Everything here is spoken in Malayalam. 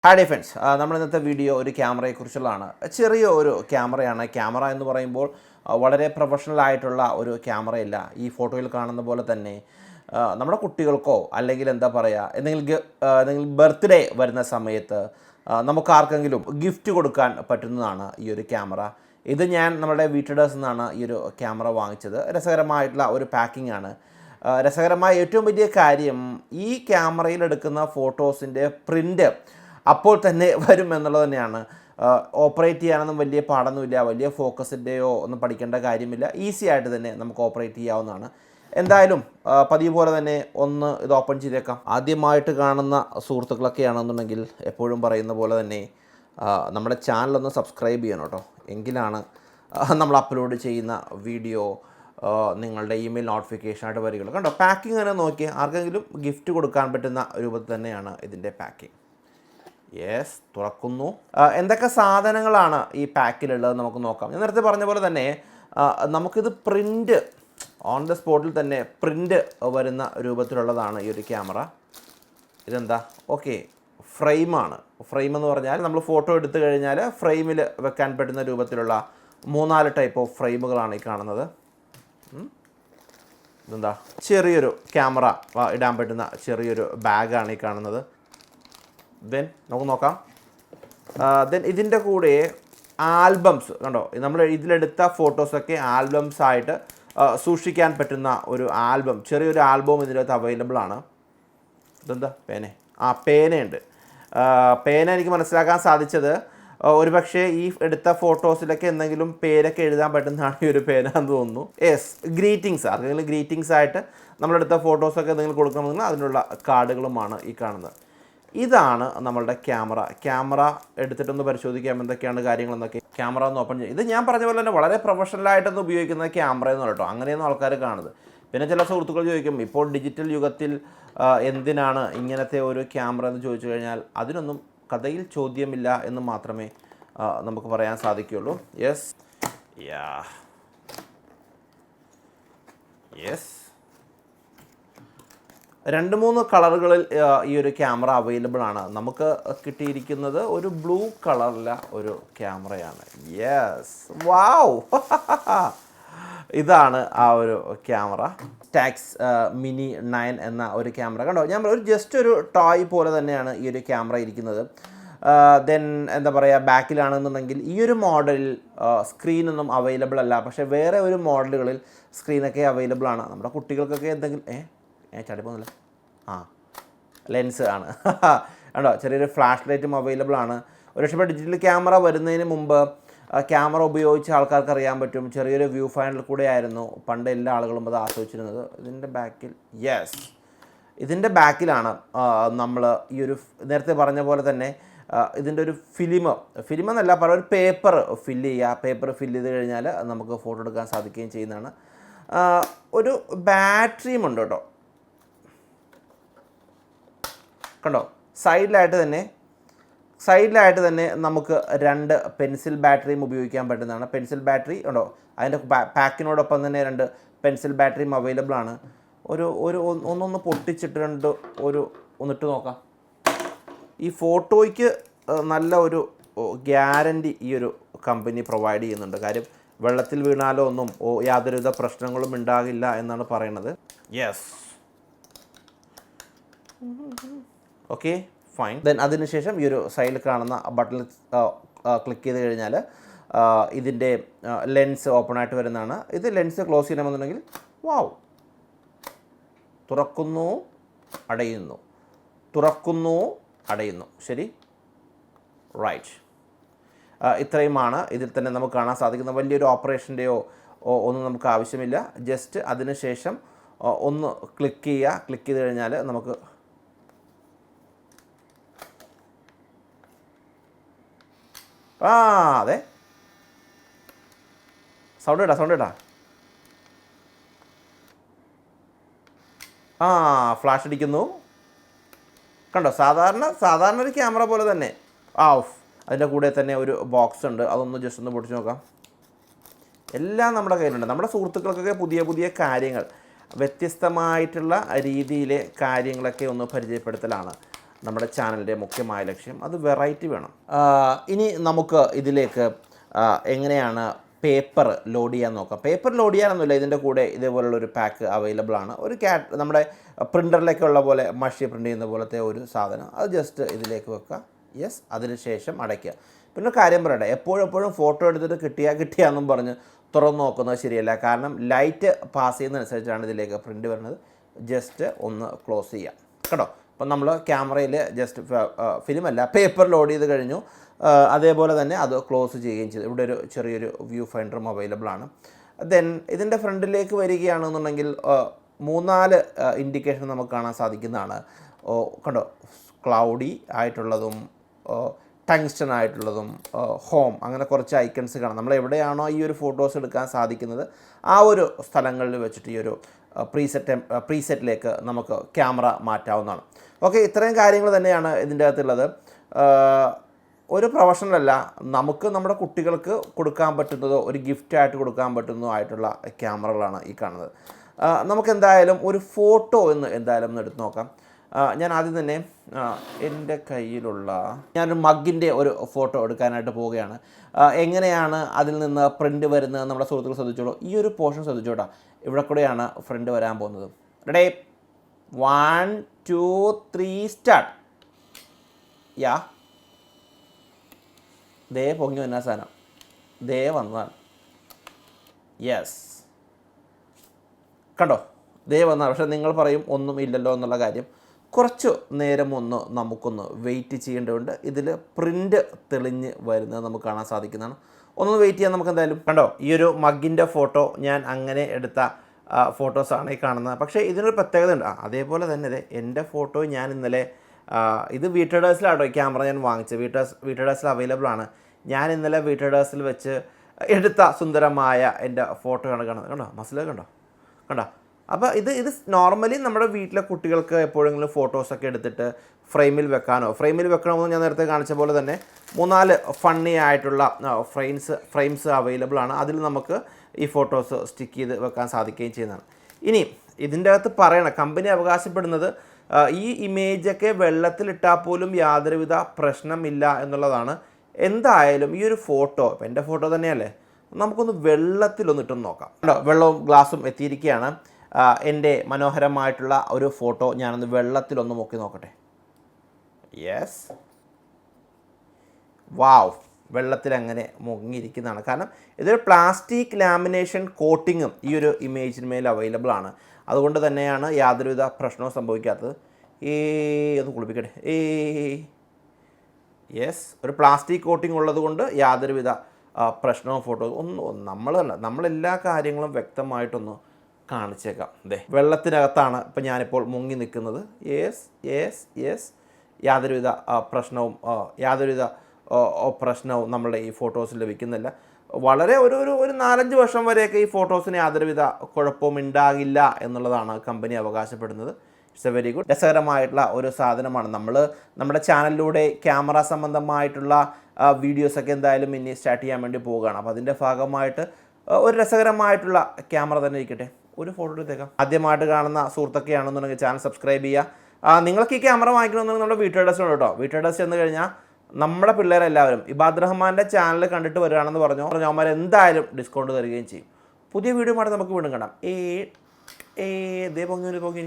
ഹായ് ഡേ ഫ്രണ്ട്സ്, നമ്മൾ ഇന്നത്തെ വീഡിയോ ഒരു ക്യാമറയെക്കുറിച്ചുള്ളതാണ്. ചെറിയ ഒരു ക്യാമറയാണ്. ക്യാമറ എന്ന് പറയുമ്പോൾ വളരെ പ്രൊഫഷണൽ ആയിട്ടുള്ള ഒരു ക്യാമറയല്ല. ഈ ഫോട്ടോയിൽ കാണുന്ന പോലെ തന്നെ നമ്മുടെ കുട്ടികൾക്കോ അല്ലെങ്കിൽ എന്താ പറയുക എന്തെങ്കിലും ബർത്ത്ഡേ വരുന്ന സമയത്ത് നമുക്കാർക്കെങ്കിലും ഗിഫ്റ്റ് കൊടുക്കാൻ പറ്റുന്നതാണ് ഈ ഒരു ക്യാമറ. ഇത് ഞാൻ നമ്മുടെ വീട്ടിഡേഴ്സ് നിന്നാണ് ഈ ഒരു ക്യാമറ വാങ്ങിച്ചത്. രസകരമായിട്ടുള്ള ഒരു പാക്കിംഗ് ആണ്. രസകരമായ ഏറ്റവും വലിയ കാര്യം, ഈ ക്യാമറയിൽ എടുക്കുന്ന ഫോട്ടോസിൻ്റെ പ്രിൻ്റ് അപ്പോൾ തന്നെ വരും എന്നുള്ളത് തന്നെയാണ്. ഓപ്പറേറ്റ് ചെയ്യാനൊന്നും വലിയ പാടൊന്നുമില്ല, വലിയ ഫോക്കസിൻ്റെയോ ഒന്നും പഠിക്കേണ്ട കാര്യമില്ല. ഈസി ആയിട്ട് തന്നെ നമുക്ക് ഓപ്പറേറ്റ് ചെയ്യാവുന്നതാണ്. എന്തായാലും പതിവ് പോലെ തന്നെ ഇത് ഓപ്പൺ ചെയ്തേക്കാം. ആദ്യമായിട്ട് കാണുന്ന സുഹൃത്തുക്കളൊക്കെയാണെന്നുണ്ടെങ്കിൽ എപ്പോഴും പറയുന്ന പോലെ തന്നെ നമ്മുടെ ചാനലൊന്ന് സബ്സ്ക്രൈബ് ചെയ്യണം കേട്ടോ. എങ്കിലാണ് നമ്മൾ അപ്ലോഡ് ചെയ്യുന്ന വീഡിയോ നിങ്ങളുടെ ഇമെയിൽ നോട്ടിഫിക്കേഷനായിട്ട് വരികയുള്ളൂ. കണ്ടോ, പാക്കിംഗ് തന്നെ നോക്കി ആർക്കെങ്കിലും ഗിഫ്റ്റ് കൊടുക്കാൻ പറ്റുന്ന രൂപത്തിൽ തന്നെയാണ് ഇതിൻ്റെ പാക്കിംഗ്. യെസ്, തുറക്കുന്നു. എന്തൊക്കെ സാധനങ്ങളാണ് ഈ പാക്കിലുള്ളത് നമുക്ക് നോക്കാം. ഞാൻ നേരത്തെ പറഞ്ഞ പോലെ തന്നെ നമുക്കിത് പ്രിൻ്റ് ഓൺ ദ സ്പോട്ടിൽ തന്നെ പ്രിൻ്റ് വരുന്ന രൂപത്തിലുള്ളതാണ് ഈ ഒരു ക്യാമറ. ഇതെന്താ, ഓക്കെ, ഫ്രെയിമാണ്. ഫ്രെയിം എന്ന് പറഞ്ഞാൽ നമ്മൾ ഫോട്ടോ എടുത്തു കഴിഞ്ഞാൽ ഫ്രെയിമിൽ വെക്കാൻ പറ്റുന്ന രൂപത്തിലുള്ള 3-4 ടൈപ്പ് ഓഫ് ഫ്രെയിമുകളാണ് ഈ കാണുന്നത്. ഇതെന്താ, ചെറിയൊരു ക്യാമറ ഇടാൻ പറ്റുന്ന ചെറിയൊരു ബാഗാണ് ഈ കാണുന്നത്. ദെൻ നമുക്ക് നോക്കാം. ദെൻ ഇതിൻ്റെ കൂടെ ആൽബംസ് കണ്ടോ, നമ്മൾ ഇതിലെടുത്ത ഫോട്ടോസൊക്കെ ആൽബംസ് ആയിട്ട് സൂക്ഷിക്കാൻ പറ്റുന്ന ഒരു ആൽബം, ചെറിയൊരു ആൽബം ഇതിനകത്ത് അവൈലബിൾ ആണ്. ഇതെന്താ, പേനയുണ്ട്. പേന എനിക്ക് മനസ്സിലാക്കാൻ സാധിച്ചത് ഒരു പക്ഷേ ഈ എടുത്ത ഫോട്ടോസിലൊക്കെ എന്തെങ്കിലും പേരൊക്കെ എഴുതാൻ പറ്റുന്നതാണ് ഈ ഒരു പേന എന്ന് തോന്നുന്നു. യെസ്, ഗ്രീറ്റിങ്സ്, ആർക്കെങ്കിലും ഗ്രീറ്റിങ്സ് ആയിട്ട് നമ്മളെടുത്ത ഫോട്ടോസൊക്കെ എന്തെങ്കിലും കൊടുക്കണമെങ്കിൽ അതിനുള്ള കാർഡുകളുമാണ് ഈ കാണുന്നത്. ഇതാണ് നമ്മളുടെ ക്യാമറ എടുത്തിട്ടൊന്ന് പരിശോധിക്കാം എന്തൊക്കെയാണ് കാര്യങ്ങളെന്നൊക്കെ. ക്യാമറ ഒന്ന് ഓപ്പൺ ചെയ്യും. ഇത് ഞാൻ പറഞ്ഞ പോലെ തന്നെ വളരെ പ്രൊഫഷണലായിട്ടൊന്ന് ഉപയോഗിക്കുന്ന ക്യാമറയെന്ന് കേട്ടോ. അങ്ങനെയൊന്നും ആൾക്കാർ കാണുന്നത്. പിന്നെ ചില സുഹൃത്തുക്കൾ ചോദിക്കും, ഇപ്പോൾ ഡിജിറ്റൽ യുഗത്തിൽ എന്തിനാണ് ഇങ്ങനത്തെ ഒരു ക്യാമറ എന്ന് ചോദിച്ചു കഴിഞ്ഞാൽ അതിനൊന്നും കഥയിൽ ചോദ്യമില്ല എന്ന് മാത്രമേ നമുക്ക് പറയാൻ സാധിക്കുകയുള്ളൂ. യെസ്, യെസ്, 2-3 കളറുകളിൽ ഈ ഒരു ക്യാമറ അവൈലബിൾ ആണ്. നമുക്ക് കിട്ടിയിരിക്കുന്നത് ഒരു ബ്ലൂ കളറിലെ ഒരു ക്യാമറയാണ്. യെസ്, വാവ്, ഇതാണ് ആ ഒരു ക്യാമറ. ടാക്സ് മിനി 9 എന്ന ഒരു ക്യാമറ. കണ്ടോ, ഞാൻ ജസ്റ്റ് ഒരു ടോയ് പോലെ തന്നെയാണ് ഈ ഒരു ക്യാമറ ഇരിക്കുന്നത്. ദെൻ എന്താ പറയുക, ബാക്കിലാണെന്നുണ്ടെങ്കിൽ ഈ ഒരു മോഡലിൽ സ്ക്രീനൊന്നും അവൈലബിൾ അല്ല. പക്ഷേ വേറെ ഒരു മോഡലുകളിൽ സ്ക്രീനൊക്കെ അവൈലബിൾ ആണ്. നമ്മുടെ കുട്ടികൾക്കൊക്കെ എന്തെങ്കിലും ചടിപ്പോന്നില്ല, ലെൻസ് ആണ്. കണ്ടോ, ചെറിയൊരു ഫ്ലാഷ് ലൈറ്റും അവൈലബിൾ ആണ്. ഒരു പക്ഷേ ഡിജിറ്റൽ ക്യാമറ വരുന്നതിന് മുമ്പ് ക്യാമറ ഉപയോഗിച്ച ആൾക്കാർക്ക് അറിയാൻ പറ്റും, ചെറിയൊരു വ്യൂ ഫൈൻഡറിൽ കൂടെ ആയിരുന്നു പണ്ട് എല്ലാ ആളുകളും അത് ആസ്വദിച്ചിരുന്നത്. ഇതിൻ്റെ ബാക്കിൽ, യെസ്, ഇതിൻ്റെ ബാക്കിലാണ് നമ്മൾ ഈ ഒരു നേരത്തെ പറഞ്ഞ പോലെ തന്നെ ഇതിൻ്റെ ഒരു ഫിലിം എന്നല്ല പറയുക, ഒരു പേപ്പർ ഫില്ല് ചെയ്യുക. പേപ്പർ ഫില്ല് ചെയ്ത് കഴിഞ്ഞാൽ നമുക്ക് ഫോട്ടോ എടുക്കാൻ സാധിക്കുകയും ചെയ്യുന്നതാണ്. ഒരു ബാറ്ററിയും ഉണ്ട് കേട്ടോ. കണ്ടോ, സൈഡിലായിട്ട് തന്നെ നമുക്ക് 2 പെൻസിൽ ബാറ്ററിയും ഉപയോഗിക്കാൻ പറ്റുന്നതാണ്. പെൻസിൽ ബാറ്ററി ഉണ്ടോ, അതിൻ്റെ പാക്കിനോടൊപ്പം തന്നെ 2 പെൻസിൽ ബാറ്ററിയും അവൈലബിൾ ആണ്. ഒന്നൊന്ന് പൊട്ടിച്ചിട്ട് ഒന്നിട്ട് നോക്കാം. ഈ ഫോട്ടോയ്ക്ക് നല്ല ഒരു ഗ്യാരൻറ്റി ഈ ഒരു കമ്പനി പ്രൊവൈഡ് ചെയ്യുന്നുണ്ട്. കാര്യം വെള്ളത്തിൽ വീണാലോ ഒന്നും യാതൊരുവിധ പ്രശ്നങ്ങളും ഉണ്ടാകില്ല എന്നാണ് പറയുന്നത്. Yes, okay, fine. ദെൻ അതിനുശേഷം ഈ ഒരു സൈഡിൽ കാണുന്ന ബട്ടണിൽ ക്ലിക്ക് ചെയ്ത് കഴിഞ്ഞാൽ ഇതിൻ്റെ ലെൻസ് ഓപ്പൺ ആയിട്ട് വരുന്നതാണ്. ഇത് ലെൻസ് ക്ലോസ് ചെയ്യണമെന്നുണ്ടെങ്കിൽ തുറക്കുന്നു, അടയുന്നു. ശരി, റൈറ്റ്. ഇത്രയുമാണ് ഇതിൽ തന്നെ നമുക്ക് കാണാൻ സാധിക്കുന്ന. വലിയൊരു ഓപ്പറേഷൻ്റെയോ ഒന്നും നമുക്ക് ആവശ്യമില്ല. ജസ്റ്റ് അതിനുശേഷം ഒന്ന് ക്ലിക്ക് ചെയ്ത് കഴിഞ്ഞാൽ നമുക്ക് അതെ, സൗണ്ട് ഇടാ. ഫ്ലാഷ് അടിക്കുന്നു. കണ്ടോ, സാധാരണ ഒരു ക്യാമറ പോലെ തന്നെ. അതിൻ്റെ കൂടെ തന്നെ ഒരു ബോക്സ് ഉണ്ട്. അതൊന്ന് ജസ്റ്റ് ഒന്ന് പൊട്ടിച്ച് നോക്കാം. എല്ലാം നമ്മുടെ കയ്യിലുണ്ട്. നമ്മുടെ സുഹൃത്തുക്കൾക്കൊക്കെ പുതിയ കാര്യങ്ങൾ, വ്യത്യസ്തമായിട്ടുള്ള രീതിയിലെ കാര്യങ്ങളൊക്കെ ഒന്ന് പരിചയപ്പെടുത്തലാണ് നമ്മുടെ ചാനലിൻ്റെ മുഖ്യമായ ലക്ഷ്യം. അത് വെറൈറ്റി വേണം. ഇനി നമുക്ക് ഇതിലേക്ക് എങ്ങനെയാണ് പേപ്പർ ലോഡ് ചെയ്യാൻ നോക്കാം. പേപ്പർ ലോഡ് ചെയ്യാനൊന്നുമില്ല, ഇതിൻ്റെ കൂടെ ഇതേപോലുള്ളൊരു പാക്ക് അവൈലബിൾ ആണ്. ഒരു നമ്മുടെ പ്രിൻ്ററിലൊക്കെ ഉള്ള പോലെ മഷി പ്രിൻ്റ് ചെയ്യുന്ന പോലത്തെ ഒരു സാധനം, അത് ജസ്റ്റ് ഇതിലേക്ക് വെക്കുക. യെസ്, അതിനുശേഷം അടയ്ക്കുക. പിന്നെ കാര്യം പറയട്ടെ, എപ്പോഴും ഫോട്ടോ എടുത്തിട്ട് കിട്ടിയാന്നും പറഞ്ഞ് തുറന്ന് നോക്കുന്നത് ശരിയല്ല. കാരണം ലൈറ്റ് പാസ് ചെയ്യുന്നതനുസരിച്ചാണ് ഇതിലേക്ക് പ്രിൻ്റ് വരുന്നത്. ജസ്റ്റ് ഒന്ന് ക്ലോസ് ചെയ്യാം കേട്ടോ. അപ്പം നമ്മൾ ക്യാമറയിൽ ജസ്റ്റ് ഫിലിമല്ല പേപ്പർ ലോഡ് ചെയ്ത് കഴിഞ്ഞു. അതേപോലെ തന്നെ അത് ക്ലോസ് ചെയ്യുകയും ചെയ്തു. ഇവിടെ ഒരു ചെറിയൊരു വ്യൂ ഫൈൻഡറും അവൈലബിൾ ആണ്. ദെൻ ഇതിൻ്റെ ഫ്രണ്ടിലേക്ക് വരികയാണെന്നുണ്ടെങ്കിൽ 3-4 ഇൻഡിക്കേഷൻ നമുക്ക് കാണാൻ സാധിക്കുന്നതാണ്. കണ്ടോ, ക്ലൗഡി ആയിട്ടുള്ളതും ടങ്സ്റ്റൺ ആയിട്ടുള്ളതും ഹോം, അങ്ങനെ കുറച്ച് ഐക്കൺസ് കാണാം. നമ്മൾ എവിടെയാണോ ഈ ഒരു ഫോട്ടോസ് എടുക്കാൻ സാധിക്കുന്നത് ആ ഒരു സ്ഥലങ്ങളിൽ വെച്ചിട്ട് ഈ ഒരു പ്രീസെറ്റിലേക്ക് നമുക്ക് ക്യാമറ മാറ്റാവുന്നതാണ്. ഓക്കെ, ഇത്രയും കാര്യങ്ങൾ തന്നെയാണ് ഇതിൻ്റെ അകത്തുള്ളത്. ഒരു പ്രൊഫഷണലല്ല, നമുക്ക് നമ്മുടെ കുട്ടികൾക്ക് കൊടുക്കാൻ പറ്റുന്നതോ ഒരു ഗിഫ്റ്റായിട്ട് കൊടുക്കാൻ പറ്റുന്നതോ ആയിട്ടുള്ള ക്യാമറകളാണ് ഈ കാണുന്നത്. നമുക്കെന്തായാലും ഒരു ഫോട്ടോ എന്തായാലും എടുത്ത് നോക്കാം. ഞാൻ ആദ്യം തന്നെ എൻ്റെ കയ്യിലുള്ള ഞാനൊരു മഗ്ഗിൻ്റെ ഒരു ഫോട്ടോ എടുക്കാനായിട്ട് പോവുകയാണ്. എങ്ങനെയാണ് അതിൽ നിന്ന് പ്രിൻ്റ് വരുന്നത് നമ്മുടെ സുഹൃത്തുക്കൾ ശ്രദ്ധിച്ചോളൂ. ഈ ഒരു പോർഷൻ ശ്രദ്ധിച്ചോട്ടാ, ഇവിടെ കൂടെയാണ് പ്രിൻ്റ് വരാൻ പോകുന്നത്. Ready, 1 2 3 start. യാ, ദേ പൊങ്ങി വന്ന സാധനം ദേ വന്നതാണ്. യെസ്, കണ്ടോ, ദേ വന്നതാണ്. പക്ഷേ നിങ്ങൾ പറയും ഒന്നും ഇല്ലല്ലോ എന്നുള്ള കാര്യം. കുറച്ച് നേരം നമുക്കൊന്ന് വെയിറ്റ് ചെയ്യേണ്ടതുണ്ട്. ഇതിൽ പ്രിൻ്റ് തെളിഞ്ഞ് വരുന്നത് നമുക്ക് കാണാൻ സാധിക്കുന്നതാണ്. ഒന്ന് വെയിറ്റ് ചെയ്യാൻ നമുക്ക് എന്തായാലും. കണ്ടോ, ഈ ഒരു മഗ്ഗിൻ്റെ ഫോട്ടോ ഞാൻ അങ്ങനെ എടുത്ത ഫോട്ടോസാണ് ഈ കാണുന്നത്. പക്ഷേ ഇതിനൊരു പ്രത്യേകത ഉണ്ട്. അതേപോലെ തന്നെ ഇത് എൻ്റെ ഫോട്ടോ ഞാൻ ഇന്നലെ ഇത് വീട്ടഡേഴ്സിലാട്ടോ ഈ ക്യാമറ ഞാൻ വാങ്ങിച്ചത്. വീട്ടഡേഴ്സിൽ അവൈലബിൾ ആണ്. ഞാൻ ഇന്നലെ വീട്ടഡേഴ്സിൽ വെച്ച് എടുത്ത സുന്ദരമായ എൻ്റെ ഫോട്ടോയാണ് കാണുന്നത്. കണ്ടോ, മസിലൊക്കെ കണ്ടോ. അപ്പോൾ ഇത് നോർമലി നമ്മുടെ വീട്ടിലെ കുട്ടികൾക്ക് എപ്പോഴെങ്കിലും ഫോട്ടോസൊക്കെ എടുത്തിട്ട് ഫ്രെയിമിൽ വെക്കണമെന്ന് ഞാൻ നേരത്തെ കാണിച്ച പോലെ തന്നെ 3-4 ഫണ്ണി ആയിട്ടുള്ള ഫ്രെയിംസ് അവൈലബിൾ ആണ്. അതിൽ നമുക്ക് ഈ ഫോട്ടോസ് സ്റ്റിക്ക് ചെയ്ത് വെക്കാൻ സാധിക്കുകയും ചെയ്യുന്നതാണ്. ഇനി ഇതിൻ്റെ അകത്ത് പറയണം, കമ്പനി അവകാശപ്പെടുന്നത് ഈ ഇമേജൊക്കെ വെള്ളത്തിലിട്ടാൽ പോലും യാതൊരുവിധ പ്രശ്നമില്ല എന്നുള്ളതാണ്. എന്തായാലും ഈ ഒരു ഫോട്ടോ, ഇപ്പം എൻ്റെ ഫോട്ടോ തന്നെയല്ലേ, നമുക്കൊന്ന് വെള്ളത്തിലൊന്ന് ഇട്ടൊന്ന് നോക്കാം. വെള്ളവും ഗ്ലാസും എത്തിയിരിക്കുകയാണ്. എൻ്റെ മനോഹരമായിട്ടുള്ള ഒരു ഫോട്ടോ ഞാനൊന്ന് വെള്ളത്തിലൊന്ന് നോക്കി നോക്കട്ടെ. യെസ്, വാവ്, വെള്ളത്തിലങ്ങനെ മുങ്ങിയിരിക്കുന്നതാണ്. കാരണം ഇതൊരു പ്ലാസ്റ്റിക് ലാമിനേഷൻ കോട്ടിങ്ങും ഈ ഒരു ഇമേജിന്മേൽ അവൈലബിൾ ആണ്. അതുകൊണ്ട് തന്നെയാണ് യാതൊരുവിധ പ്രശ്നവും സംഭവിക്കാത്തത്. ഒന്ന് കുളിപ്പിക്കട്ടെ. യെസ്, ഒരു പ്ലാസ്റ്റിക് കോട്ടിംഗ് ഉള്ളത് കൊണ്ട് യാതൊരുവിധ പ്രശ്നവും ഫോട്ടോ നമ്മളെല്ലാ കാര്യങ്ങളും വ്യക്തമായിട്ടൊന്ന് കാണിച്ചേക്കാം. അതെ, വെള്ളത്തിനകത്താണ് ഇപ്പം ഞാനിപ്പോൾ മുങ്ങി നിൽക്കുന്നത്. യെസ്, യാതൊരുവിധ പ്രശ്നവും നമ്മളുടെ ഈ ഫോട്ടോസിൽ ലഭിക്കുന്നില്ല. വളരെ ഒരു 4-5 വർഷം വരെയൊക്കെ ഈ ഫോട്ടോസിന് യാതൊരുവിധ കുഴപ്പവും ഉണ്ടാകില്ല എന്നുള്ളതാണ് കമ്പനി അവകാശപ്പെടുന്നത്. ഇറ്റ്സ് എ വെരി ഗുഡ്, രസകരമായിട്ടുള്ള ഒരു സാധനമാണ്. നമ്മുടെ ചാനലിലൂടെ ക്യാമറ സംബന്ധമായിട്ടുള്ള വീഡിയോസൊക്കെ എന്തായാലും ഇനി സ്റ്റാർട്ട് ചെയ്യാൻ വേണ്ടി പോവുകയാണ്. അപ്പോൾ അതിൻ്റെ ഭാഗമായിട്ട് ഒരു രസകരമായിട്ടുള്ള ക്യാമറ തന്നെ ഇരിക്കട്ടെ. ഒരു ഫോട്ടോ എടുത്തേക്കാം. ആദ്യമായിട്ട് കാണുന്ന സുഹൃത്തൊക്കെയാണെന്നുണ്ടെങ്കിൽ ചാനൽ സബ്സ്ക്രൈബ് ചെയ്യുക. നിങ്ങൾക്ക് ഈ ക്യാമറ വാങ്ങിക്കണമെന്നുണ്ടെങ്കിൽ നമ്മുടെ വീട്ടഡേഴ്സിനോട് കേട്ടോ. വീട്ടഡേഴ്സ് ചെന്ന് കഴിഞ്ഞാൽ നമ്മുടെ പിള്ളേരെല്ലാവരും ഇബാദ് റഹ്മാൻ്റെ ചാനൽ കണ്ടിട്ട് വരികയാണെന്ന് പറഞ്ഞു അവന്മാർ എന്തായാലും ഡിസ്കൗണ്ട് തരികയും ചെയ്യും. പുതിയ വീഡിയോ മാറ്റി നമുക്ക് വീണ്ടും കാണാം. ദേ പൊങ്ങി